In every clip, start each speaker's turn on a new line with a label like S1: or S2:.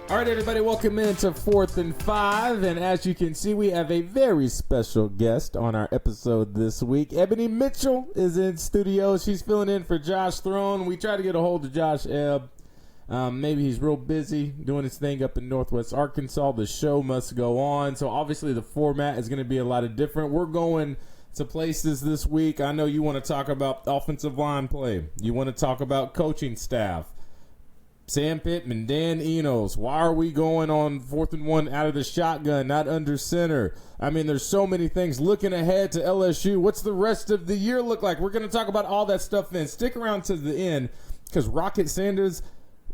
S1: All right, everybody, welcome into 4th and 5. And as you can see, we have a very special guest on our episode this week. Ebony Mitchell is in studio. She's filling in for Josh Throne. We tried to get a hold of Josh Ebb. Maybe he's real busy doing his thing up in Northwest Arkansas. The show must go on. So obviously the format is going to be a lot of different. We're going to places this week. I know you want to talk about offensive line play. You want to talk about coaching staff. Sam Pittman, Dan Enos. Why are we going on 4th and 1 out of the shotgun, not under center? I mean, there's so many things. Looking ahead to LSU, what's the rest of the year look like? We're going to talk about all that stuff then. Stick around to the end because Rocket Sanders,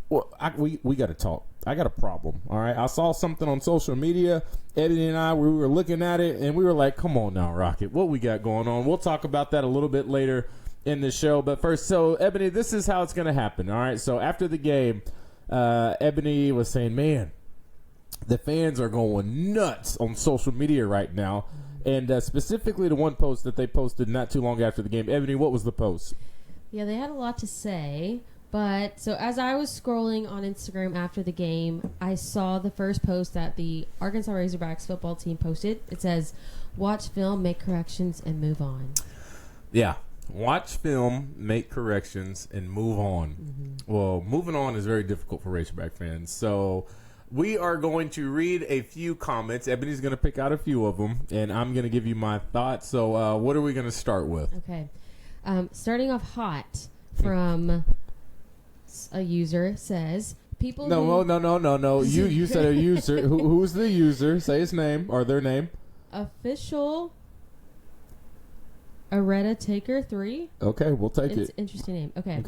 S1: well, we got to talk. I got a problem, all right? I saw something on social media. Ebony and I, we were looking at it, and we were like, come on now, Rocket. What we got going on? We'll talk about that a little bit later in the show. But first, so Ebony, this is how it's going to happen, all right? So after the game, Ebony was saying, man, the fans are going nuts on social media right now. And specifically the one post that they posted not too long after the game. Ebony, what was the post?
S2: Yeah, they had a lot to say. But so as I was scrolling on Instagram after the game, I saw the first post that the Arkansas Razorbacks football team posted. It says, watch film, make corrections, and move on.
S1: Yeah. Watch film, make corrections, and move on. Mm-hmm. Well, moving on is very difficult for Razorback fans. So we are going to read a few comments. Ebony's going to pick out a few of them, and I'm going to give you my thoughts. So what are we going to start with?
S2: Okay. Starting off hot from a user says, people
S1: No. You said a user. Who's the user? Say his name or their name.
S2: Official Areta Taker 3.
S1: Okay, we'll take it.
S2: It's an interesting name. Okay.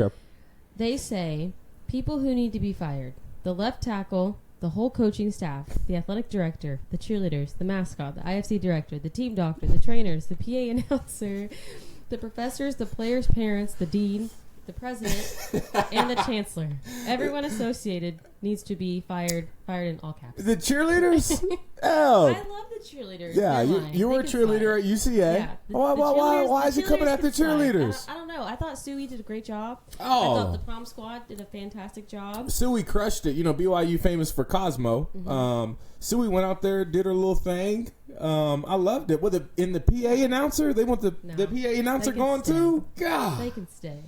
S2: They say people who need to be fired. The left tackle, the whole coaching staff, the athletic director, the cheerleaders, the mascot, the IFC director, the team doctor, the trainers, the PA announcer, the professors, the players' parents, the dean, the president, and the chancellor. Everyone associated needs to be fired in all caps.
S1: The cheerleaders? Oh.
S2: I love the cheerleaders.
S1: Yeah, you were a cheerleader at UCA. Yeah, why is he coming after cheerleaders?
S2: I don't know. I thought Suey did a great job.
S1: Oh.
S2: I thought the prom squad did a fantastic job.
S1: Suey crushed it. You know, BYU famous for Cosmo. Mm-hmm. Suey went out there, did her little thing. I loved it. In the PA announcer? They want the PA announcer gone too? God.
S2: They can stay.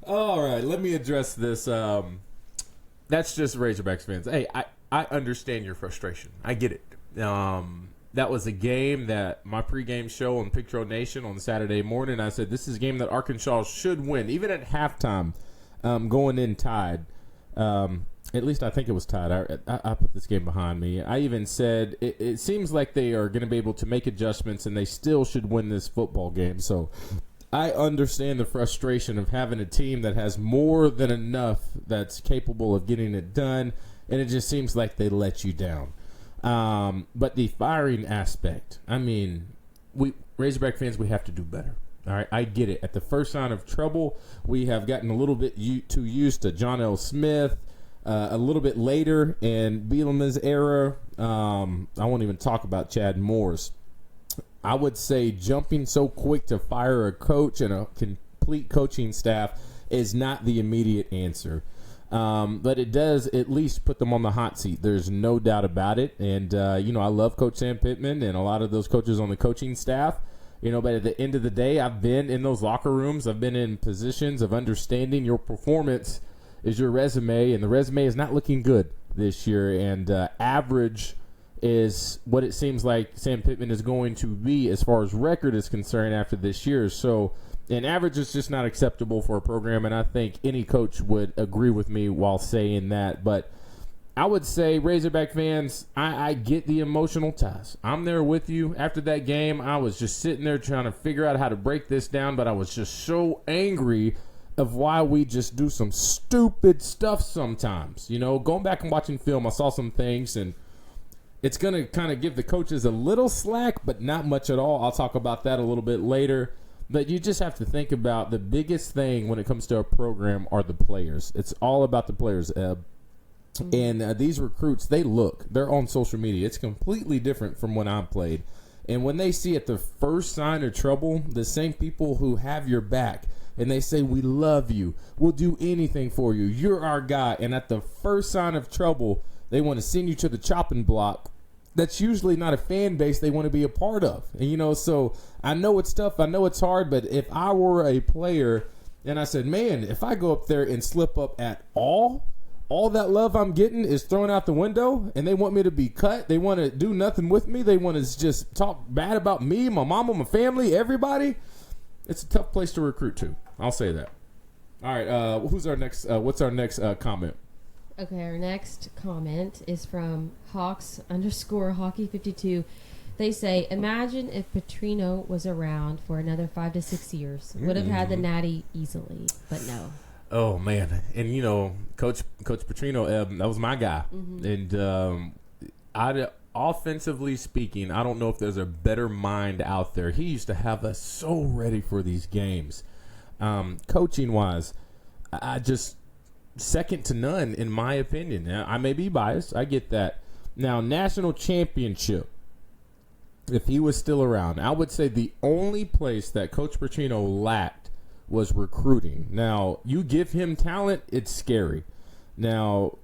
S1: All right, let me address this. That's just Razorbacks fans. Hey, I understand your frustration. I get it. That was a game that my pregame show on Picture Nation on Saturday morning, I said this is a game that Arkansas should win, even at halftime, going in tied. At least I think it was tied. I put this game behind me. I even said it seems like they are going to be able to make adjustments, and they still should win this football game. So I understand the frustration of having a team that has more than enough that's capable of getting it done, and it just seems like they let you down. But the firing aspect, I mean, we Razorback fans, we have to do better. All right, I get it. At the first sign of trouble, we have gotten a little bit too used to John L. Smith. A little bit later in Bielema's era, I won't even talk about Chad Morris. I would say jumping so quick to fire a coach and a complete coaching staff is not the immediate answer. But it does at least put them on the hot seat. There's no doubt about it. And, I love Coach Sam Pittman and a lot of those coaches on the coaching staff. But at the end of the day, I've been in those locker rooms. I've been in positions of understanding your performance is your resume, and the resume is not looking good this year. And average is what it seems like Sam Pittman is going to be as far as record is concerned after this year. So an average is just not acceptable for a program, and I think any coach would agree with me while saying that. But I would say, Razorback fans, I get the emotional ties. I'm there with you. After that game, I was just sitting there trying to figure out how to break this down, but I was just so angry of why we just do some stupid stuff sometimes. Going back and watching film, I saw some things, and it's going to kind of give the coaches a little slack, but not much at all. I'll talk about that a little bit later. But you just have to think about the biggest thing when it comes to a program are the players. It's all about the players, Eb. Mm-hmm. And these recruits, they're on social media. It's completely different from when I played. And when they see at the first sign of trouble, the same people who have your back, and they say, we love you, we'll do anything for you, you're our guy. And at the first sign of trouble, They want to send you to the chopping block. That's usually not a fan base they want to be a part of. And, so I know it's tough. I know it's hard. But if I were a player and I said, man, if I go up there and slip up at all that love I'm getting is thrown out the window, and they want me to be cut. They want to do nothing with me. They want to just talk bad about me, my mama, my family, everybody. It's a tough place to recruit to. I'll say that. All right, who's our next? What's our next comment?
S2: Okay, our next comment is from Hawks_Hockey52. They say, imagine if Petrino was around for another 5 to 6 years. Would have had the Natty easily, but no.
S1: Oh, man. And, Coach Petrino, that was my guy. Mm-hmm. And offensively speaking, I don't know if there's a better mind out there. He used to have us so ready for these games. Coaching-wise, I just second to none, in my opinion. Now, I may be biased. I get that. Now, national championship, if he was still around, I would say the only place that Coach Petrino lacked was recruiting. Now, you give him talent, it's scary. Now,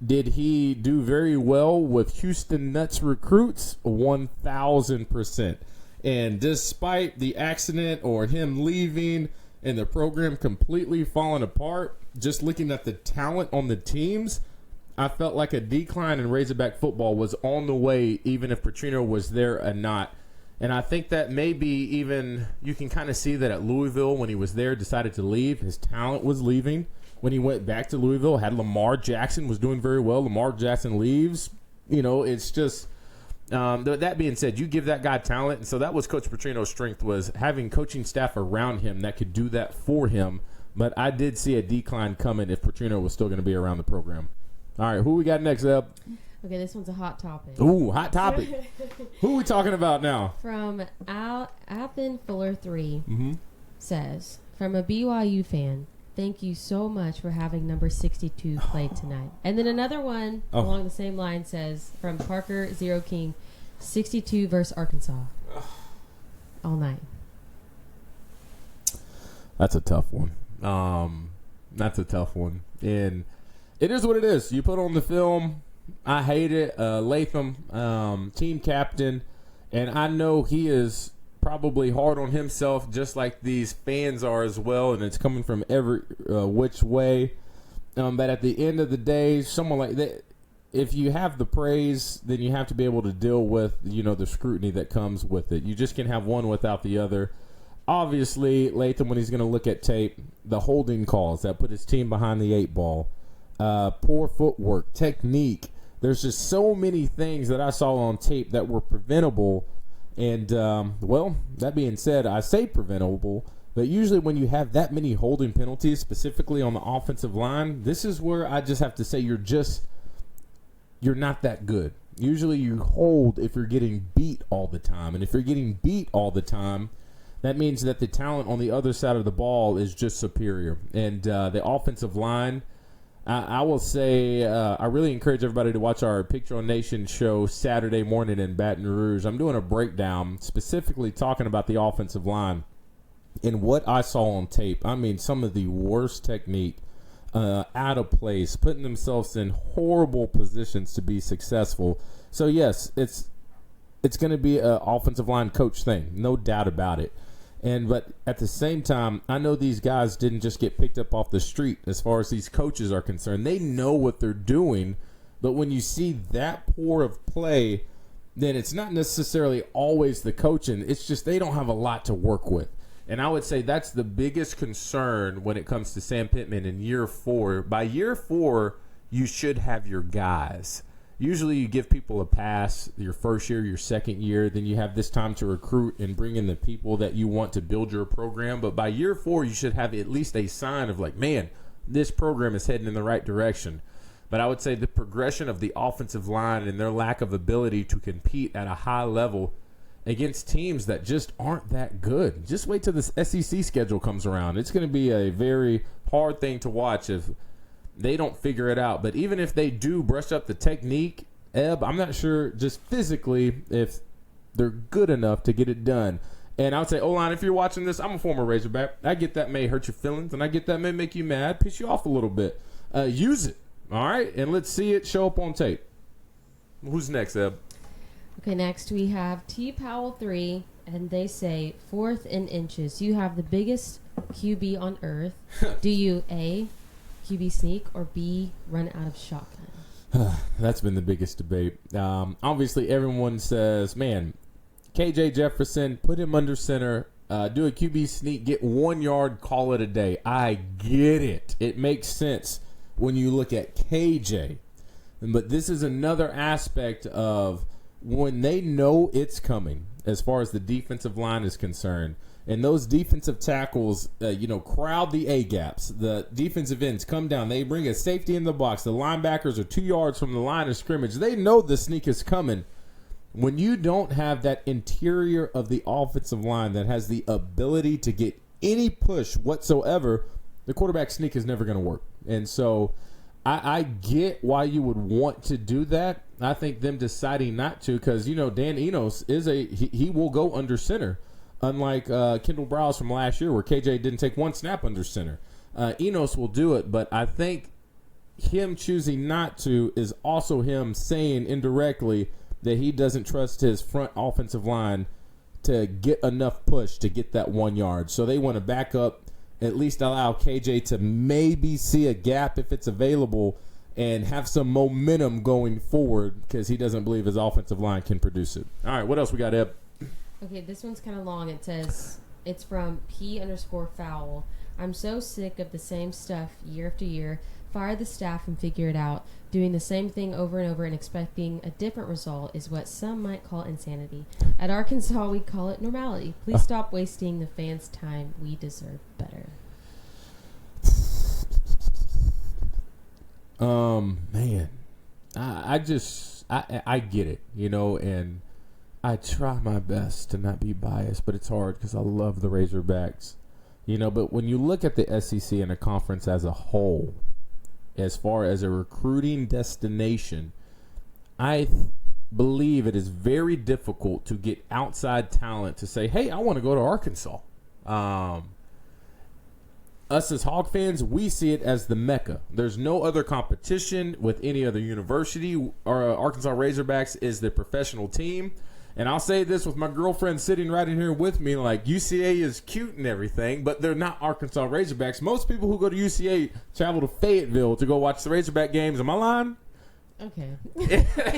S1: did he do very well with Houston Nuts recruits? 1,000%. And despite the accident or him leaving and the program completely falling apart, just looking at the talent on the teams, I felt like a decline in Razorback football was on the way, even if Petrino was there or not. And I think that maybe even you can kind of see that at Louisville when he was there, decided to leave. His talent was leaving. When he went back to Louisville, had Lamar Jackson, was doing very well. Lamar Jackson leaves. It's just that being said, you give that guy talent. And so that was Coach Petrino's strength, was having coaching staff around him that could do that for him. But I did see a decline coming if Petrino was still going to be around the program. All right, who we got next up?
S2: Okay, this one's a hot topic.
S1: Ooh, hot topic. Who are we talking about now?
S2: From Appen Fuller 3 says, from a BYU fan, thank you so much for having number 62 played tonight. And then another one along the same line says, from Parker Zero King, 62 versus Arkansas. All night.
S1: That's a tough one. That's a tough one. And it is what it is. You put on the film. I hate it. Latham, team captain, and I know he is probably hard on himself, just like these fans are as well, and it's coming from every which way. But at the end of the day, someone like that, if you have the praise, then you have to be able to deal with, the scrutiny that comes with it. You just can't have one without the other. Obviously, Latham, when he's going to look at tape, the holding calls that put his team behind the 8 ball, poor footwork, technique. There's just so many things that I saw on tape that were preventable. And, that being said, I say preventable, but usually when you have that many holding penalties, specifically on the offensive line, this is where I just have to say you're not that good. Usually you hold if you're getting beat all the time. And if you're getting beat all the time, that means that the talent on the other side of the ball is just superior. And the offensive line, I will say I really encourage everybody to watch our Picture on Nation show Saturday morning in Baton Rouge. I'm doing a breakdown specifically talking about the offensive line and what I saw on tape. I mean, some of the worst technique, out of place, putting themselves in horrible positions to be successful. So, yes, it's going to be an offensive line coach thing, no doubt about it. But at the same time, I know these guys didn't just get picked up off the street as far as these coaches are concerned. They know what they're doing, but when you see that poor of play, then it's not necessarily always the coaching. It's just they don't have a lot to work with. And I would say that's the biggest concern when it comes to Sam Pittman in year 4. By year 4, you should have your guys. Usually you give people a pass your first year, your second year, then you have this time to recruit and bring in the people that you want to build your program. But by year 4, you should have at least a sign of like, man, this program is heading in the right direction. But I would say the progression of the offensive line and their lack of ability to compete at a high level against teams that just aren't that good. Just wait till this SEC schedule comes around. It's going to be a very hard thing to watch if they don't figure it out. But even if they do brush up the technique, I'm not sure just physically if they're good enough to get it done. And I would say, O-line, if you're watching this, I'm a former Razorback. I get that may hurt your feelings, and I get that may make you mad, piss you off a little bit. Use it. All right, and let's see it show up on tape. Who's next, Eb?
S2: Okay, next we have T. Powell 3, and they say 4th in inches. You have the biggest QB on earth. Do you A, QB sneak, or B, run out of shotgun?
S1: That's been the biggest debate. Obviously, everyone says, man, KJ Jefferson, put him under center, do a QB sneak, get 1 yard, call it a day. I get it. It makes sense when you look at KJ. But this is another aspect of when they know it's coming as far as the defensive line is concerned. And those defensive tackles, crowd the A-gaps. The defensive ends come down. They bring a safety in the box. The linebackers are 2 yards from the line of scrimmage. They know the sneak is coming. When you don't have that interior of the offensive line that has the ability to get any push whatsoever, the quarterback sneak is never going to work. And so I get why you would want to do that. I think them deciding not to, because, Dan Enos he will go under center. Unlike Kendall Browse from last year where KJ didn't take one snap under center. Enos will do it, but I think him choosing not to is also him saying indirectly that he doesn't trust his front offensive line to get enough push to get that 1 yard. So they want to back up, at least allow KJ to maybe see a gap if it's available and have some momentum going forward because he doesn't believe his offensive line can produce it. All right, what else we got, Eb?
S2: Okay, this one's kind of long. It says, it's from P_Fowl. I'm so sick of the same stuff year after year. Fire the staff and figure it out. Doing the same thing over and over and expecting a different result is what some might call insanity. At Arkansas, we call it normality. Please stop wasting the fans' time. We deserve better.
S1: Man, I get it, and I try my best to not be biased, but it's hard because I love the Razorbacks, but when you look at the SEC and a conference as a whole, as far as a recruiting destination, I believe it is very difficult to get outside talent to say, hey, I want to go to Arkansas. Us as Hog fans, we see it as the Mecca. There's no other competition with any other university. Our Arkansas Razorbacks is the professional team. And I'll say this with my girlfriend sitting right in here with me, like UCA is cute and everything, but they're not Arkansas Razorbacks. Most people who go to UCA travel to Fayetteville to go watch the Razorback games. Am I lying?
S2: Okay.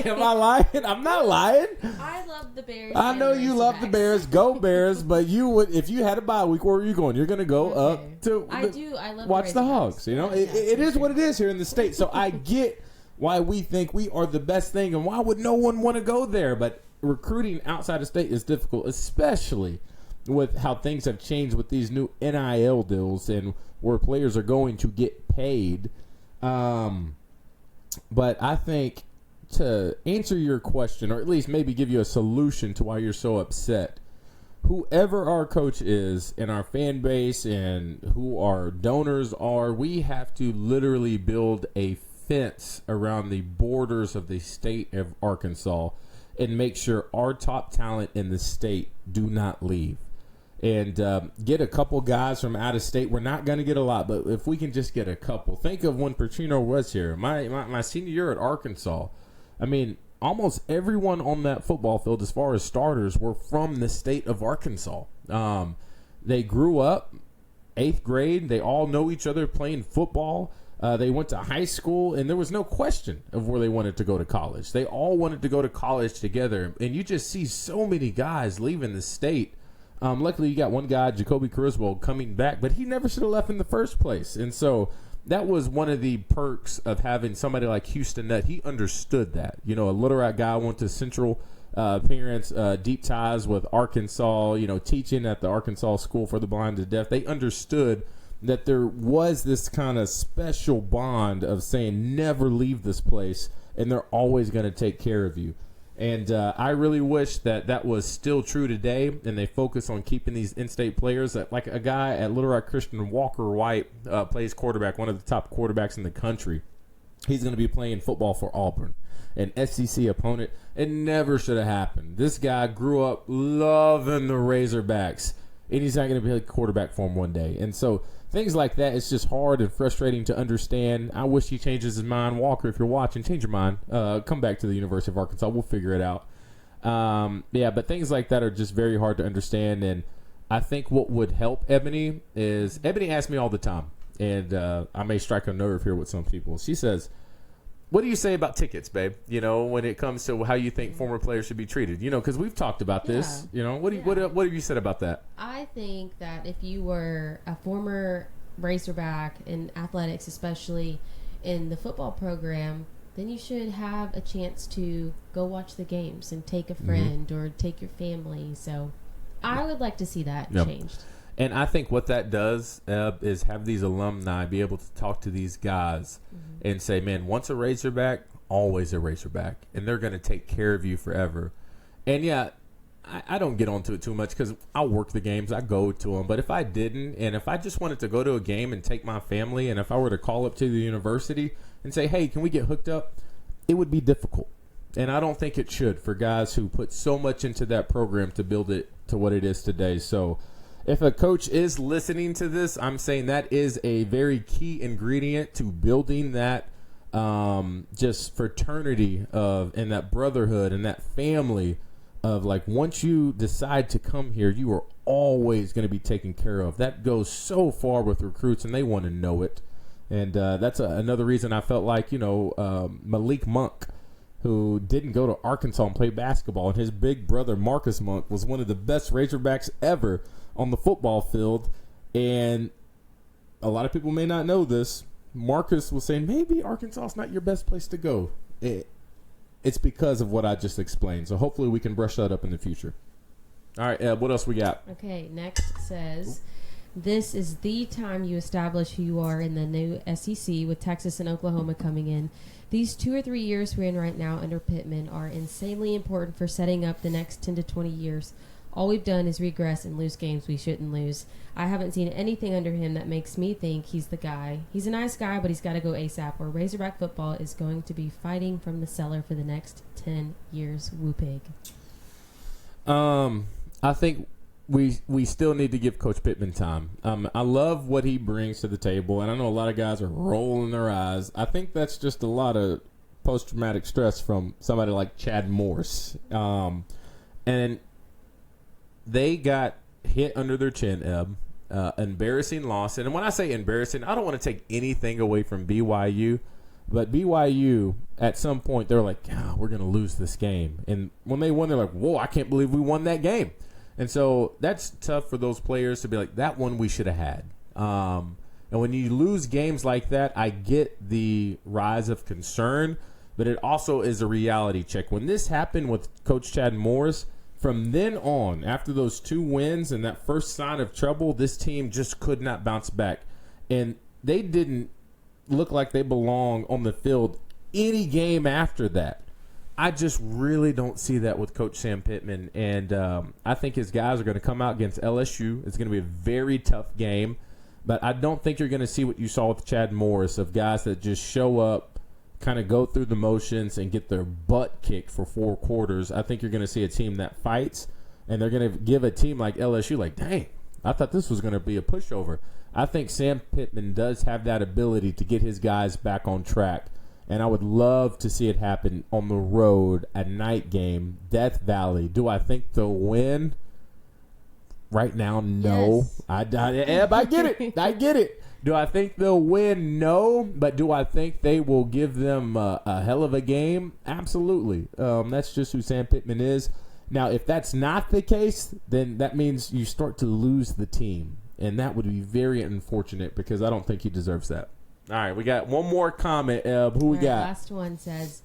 S1: Am I lying? I'm not lying.
S2: I love the Bears.
S1: I know you love the Bears. Go Bears. But you would, if you had a bye week, where are you going? You're going to go up to
S2: I love
S1: watch the Hogs. It is what it is here in the state. So I get why we think we are the best thing, and why would no one want to go there? But recruiting outside of state is difficult, especially with how things have changed with these new NIL deals and where players are going to get paid. But I think to answer your question, or at least maybe give you a solution to why you're so upset, whoever our coach is and our fan base and who our donors are, we have to literally build a fence around the borders of the state of Arkansas and make sure our top talent in the state do not leave. And get a couple guys from out of state. We're not going to get a lot, but if we can just get a couple. Think of when Petrino was here. My senior year at Arkansas, I mean, almost everyone on that football field, as far as starters, were from the state of Arkansas. They grew up, 8th grade. They all know each other playing football. They went to high school, and there was no question of where they wanted to go to college. They all wanted to go to college together, and you just see so many guys leaving the state. Luckily, you got one guy, Jacoby Cariswell, coming back, but he never should have left in the first place. And so that was one of the perks of having somebody like Houston Nutt. He understood that. A Little Rock guy, went to Central, parents, deep ties with Arkansas, teaching at the Arkansas School for the Blind and Deaf. They understood that there was this kind of special bond of saying never leave this place, and they're always going to take care of you. And I really wish that was still true today, and they focus on keeping these in-state players. Like a guy at Little Rock Christian, Walker White, plays quarterback, one of the top quarterbacks in the country. He's going to be playing football for Auburn, an SEC opponent. It never should have happened. This guy grew up loving the Razorbacks, and he's not going to be a quarterback for him one day. And so things like that. It's just hard and frustrating to understand. I wish he changes his mind. Walker, if you're watching, change your mind. Come back to the University of Arkansas. We'll figure it out. But things like that are just very hard to understand. And I think what would help Ebony is, Ebony asks me all the time, and I may strike a nerve here with some people. She says, what do you say about tickets, babe? When it comes to how you think former players should be treated, because we've talked about this. What have you said about that?
S2: I think that if you were a former Razorback in athletics, especially in the football program, then you should have a chance to go watch the games and take a friend or take your family. So I would like to see that changed.
S1: And I think what that does is have these alumni be able to talk to these guys and say, man, once a Razorback, always a Razorback. And they're going to take care of you forever. And, I don't get onto it too much because I work the games. I go to them. But if I didn't, and if I just wanted to go to a game and take my family, and if I were to call up to the university and say, hey, can we get hooked up, it would be difficult. And I don't think it should for guys who put so much into that program to build it to what it is today. So if a coach is listening to this, I'm saying that is a very key ingredient to building that just fraternity and that brotherhood and that family of, like, once you decide to come here, you are always going to be taken care of. That goes so far with recruits, and they want to know it. And that's another reason I felt like, Malik Monk, who didn't go to Arkansas and play basketball, and his big brother, Marcus Monk, was one of the best Razorbacks ever on the football field. And a lot of people may not know this. Marcus was saying, maybe Arkansas is not your best place to go. It's because of what I just explained. So hopefully we can brush that up in the future. All right, Eb, what else we got?
S2: Okay, next says, this is the time you establish who you are in the new SEC with Texas and Oklahoma coming in. These 2 or 3 years we're in right now under Pittman are insanely important for setting up the next 10 to 20 years. All we've done is regress and lose games we shouldn't lose. I haven't seen anything under him that makes me think he's the guy. He's a nice guy, but he's got to go ASAP, or Razorback football is going to be fighting from the cellar for the next 10 years. Woo pig.
S1: I think we still need to give Coach Pittman time. I love what he brings to the table, and I know a lot of guys are rolling their eyes. I think that's just a lot of post-traumatic stress from somebody like Chad Morris. And they got hit under their chin, Eb. Embarrassing loss. And when I say embarrassing, I don't want to take anything away from BYU. But BYU, at some point, they're like, we're going to lose this game. And when they won, they're like, whoa, I can't believe we won that game. And so that's tough for those players to be like, that one we should have had. And when you lose games like that, I get the rise of concern, but it also is a reality check. When this happened with Coach Chad Morris, from then on, after those 2 wins and that first sign of trouble, this team just could not bounce back. And they didn't look like they belong on the field any game after that. I just really don't see that with Coach Sam Pittman. And I think his guys are going to come out against LSU. It's going to be a very tough game. But I don't think you're going to see what you saw with Chad Morris, of guys that just show up, kind of go through the motions and get their butt kicked for 4 quarters. I think you're going to see a team that fights, and they're going to give a team like LSU, like, dang, I thought this was going to be a pushover. I think Sam Pittman does have that ability to get his guys back on track, and I would love to see it happen on the road, a night game, Death Valley. Do I think they'll win? Right now, no.
S2: Yes.
S1: I get it. I get it. Do I think they'll win? No. But do I think they will give them a hell of a game? Absolutely. That's just who Sam Pittman is. Now, if that's not the case, then that means you start to lose the team. And that would be very unfortunate because I don't think he deserves that. All right, we got one more comment, Eb. Who we got?
S2: Last one says,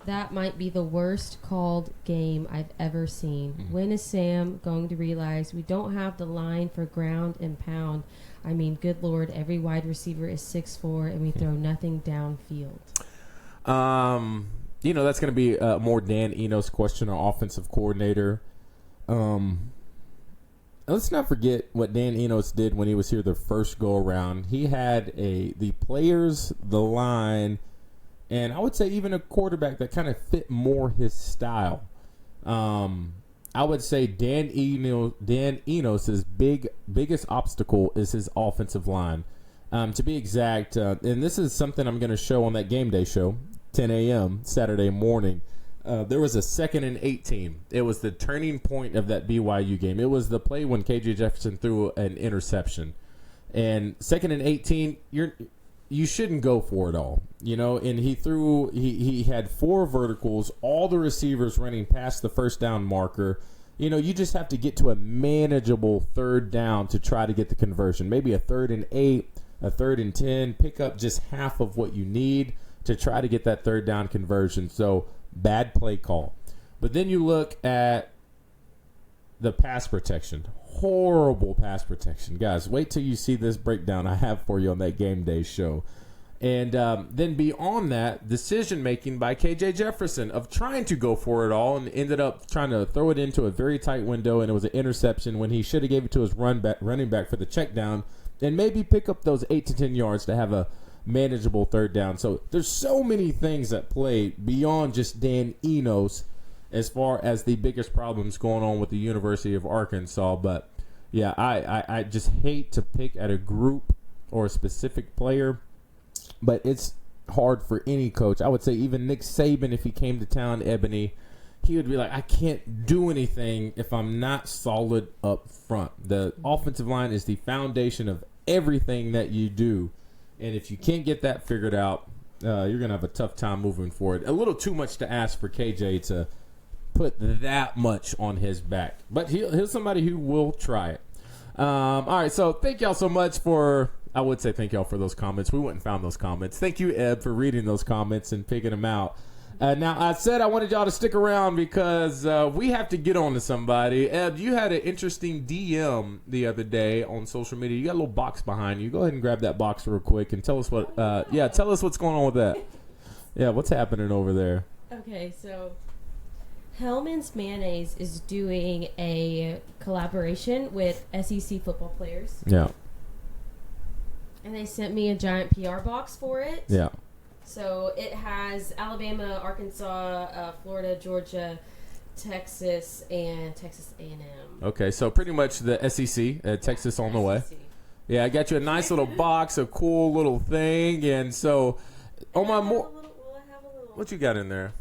S2: that might be the worst called game I've ever seen. Mm-hmm. When is Sam going to realize we don't have the line for ground and pound? I mean, good Lord, every wide receiver is 6'4", and we throw nothing downfield.
S1: That's going to be more Dan Enos' question, our offensive coordinator. Let's not forget what Dan Enos did when he was here the first go-around. He had the players, the line, and I would say even a quarterback that kind of fit more his style. I would say Dan Enos' biggest obstacle is his offensive line. To be exact, and this is something I'm going to show on that game day show, 10 a.m. Saturday morning. There was a 2nd and 18. It was the turning point of that BYU game. It was the play when KJ Jefferson threw an interception. And 2nd and 18, you shouldn't go for it all, and he had 4 verticals, all the receivers running past the first down marker. You just have to get to a manageable 3rd down to try to get the conversion. Maybe a 3rd and 8, a 3rd and 10, pick up just half of what you need to try to get that 3rd down conversion. So bad play call. But then you look at the pass protection. Horrible pass protection. Guys, wait till you see this breakdown I have for you on that game day show. And then beyond that, decision-making by KJ Jefferson of trying to go for it all and ended up trying to throw it into a very tight window, and it was an interception when he should have gave it to his running back for the check down and maybe pick up those 8 to 10 yards to have a manageable 3rd down. So there's so many things at play beyond just Dan Enos as far as the biggest problems going on with the University of Arkansas. But, yeah, I just hate to pick at a group or a specific player, but it's hard for any coach. I would say even Nick Saban, if he came to town, Ebony, he would be like, I can't do anything if I'm not solid up front. The offensive line is the foundation of everything that you do. And if you can't get that figured out, you're going to have a tough time moving forward. A little too much to ask for KJ to put that much on his back. But he's somebody who will try it. All right, so thank y'all so much for, I would say thank y'all for those comments. We went and found those comments. Thank you, Eb, for reading those comments and picking them out. Now, I said I wanted y'all to stick around because we have to get on to somebody. Eb, you had an interesting DM the other day on social media. You got a little box behind you. Go ahead and grab that box real quick and tell us tell us what's going on with that. Yeah, what's happening over there?
S2: Okay, so Hellman's Mayonnaise is doing a collaboration with SEC football players.
S1: Yeah.
S2: And they sent me a giant PR box for it.
S1: Yeah.
S2: So it has Alabama, Arkansas, Florida, Georgia, Texas, and Texas A&M.
S1: Okay, so pretty much the SEC, Texas on the way. Yeah, I got you a nice little box, a cool little thing, and so on my what you got in there?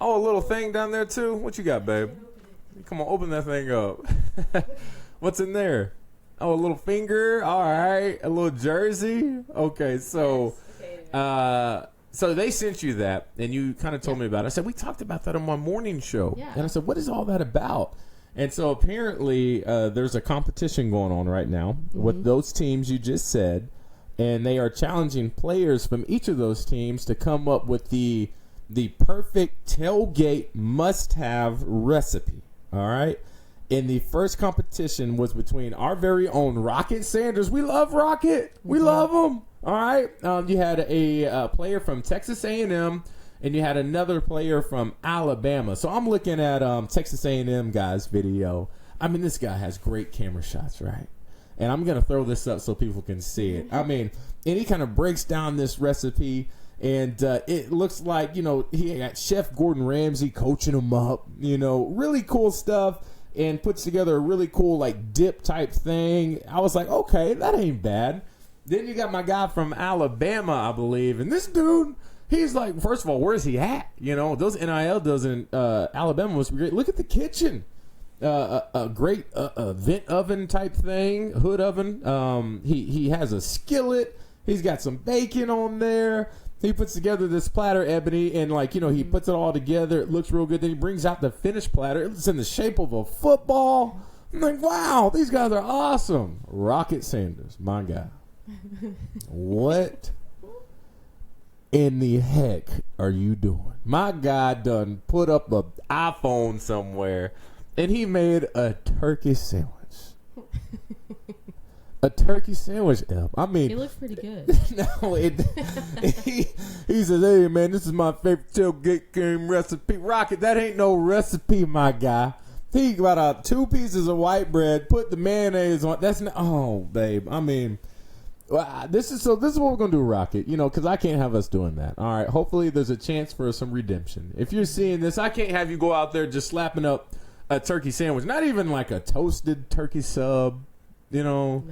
S1: Oh, a little thing down there too. What you got, babe? Come on, open that thing up. What's in there? Oh, a little finger. All right, a little jersey. Okay, so. So they sent you that, and you kind of told me about it. I said, we talked about that on my morning show.
S2: Yeah.
S1: And I said, what is all that about? And so apparently there's a competition going on right now with those teams you just said, and they are challenging players from each of those teams to come up with the perfect tailgate must-have recipe, all right? And the first competition was between our very own Rocket Sanders. We love Rocket. We love him. All right. You had a player from Texas A&M, and you had another player from Alabama. So I'm looking at Texas A&M guy's video. I mean, this guy has great camera shots, right? And I'm going to throw this up so people can see it. I mean, and he kind of breaks down this recipe, and it looks like, he got Chef Gordon Ramsay coaching him up, really cool stuff. And puts together a really cool dip type thing. I was like, okay, that ain't bad. Then you got my guy from Alabama, I believe, and this dude, he's like, first of all, where's he at? Those NIL doesn't. Alabama was great. Look at the kitchen, a great vent oven type thing, hood oven. He has a skillet. He's got some bacon on there. He puts together this platter, Ebony, and he puts it all together. It looks real good. Then he brings out the finished platter. It's in the shape of a football. I'm like, wow, these guys are awesome. Rocket Sanders, my guy. What in the heck are you doing? My guy done put up an iPhone somewhere, and he made a turkey sandwich. A turkey sandwich, I mean,
S2: it looks pretty good.
S1: No, he says, "Hey man, this is my favorite tailgate game recipe." Rocket, that ain't no recipe, my guy. He got 2 pieces of white bread, put the mayonnaise on. That's not. Oh, babe. I mean, this is what we're gonna do, Rocket. Because I can't have us doing that. All right. Hopefully, there's a chance for some redemption. If you're seeing this, I can't have you go out there just slapping up a turkey sandwich. Not even like a toasted turkey sub,
S2: No.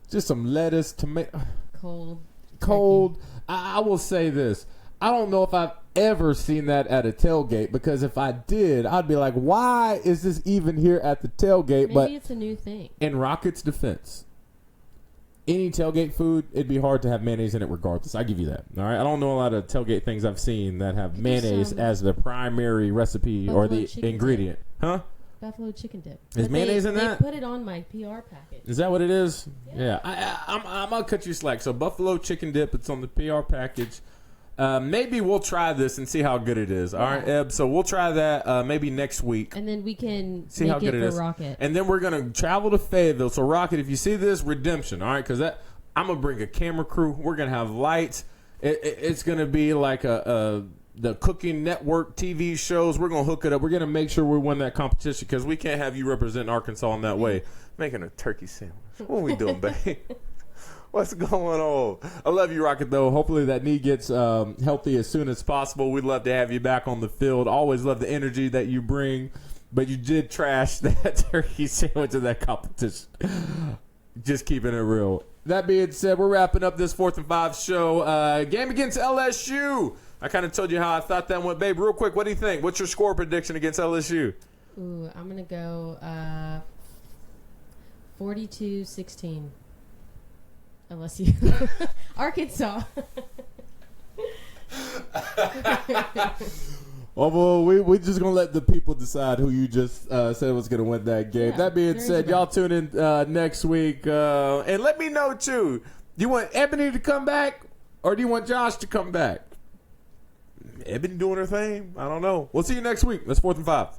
S1: Just some lettuce, tomato.
S2: Cold.
S1: I will say this. I don't know if I've ever seen that at a tailgate, because if I did, I'd be like, why is this even here at the tailgate?
S2: Maybe it's a new thing.
S1: In Rocket's defense, any tailgate food, it'd be hard to have mayonnaise in it regardless. I give you that. All right. I don't know a lot of tailgate things I've seen that have mayonnaise as the primary recipe or the ingredient. Huh?
S2: Buffalo chicken dip.
S1: Is mayonnaise in that?
S2: They put it on my PR package.
S1: Is that what it is?
S2: Yeah.
S1: I'm gonna cut you slack. So buffalo chicken dip, it's on the PR package. Maybe we'll try this and see how good it is. All right, Eb. So we'll try that maybe next week.
S2: And then we can
S1: see
S2: make
S1: how good it is.
S2: Rocket.
S1: And then we're gonna travel to Fayetteville. So Rocket, if you see this, redemption. All right, because I'm gonna bring a camera crew. We're gonna have lights. It's gonna be like the Cooking Network TV shows. We're going to hook it up. We're going to make sure we win that competition, because we can't have you represent Arkansas in that way. Making a turkey sandwich. What are we doing, babe? What's going on? I love you, Rocket, though. Hopefully that knee gets healthy as soon as possible. We'd love to have you back on the field. Always love the energy that you bring. But you did trash that turkey sandwich in that competition. Just keeping it real. That being said, we're wrapping up this 4th and 5 show. Game against LSU. I kind of told you how I thought that went. Babe, real quick, what do you think? What's your score prediction against LSU?
S2: Ooh, I'm going to go 42-16. LSU. Arkansas.
S1: Well, we just going to let the people decide who you just said was going to win that game. That being said, y'all tune in next week. And let me know, too. Do you want Ebony to come back, or do you want Josh to come back? Ebony doing her thing? I don't know. We'll see you next week. That's 4th and 5.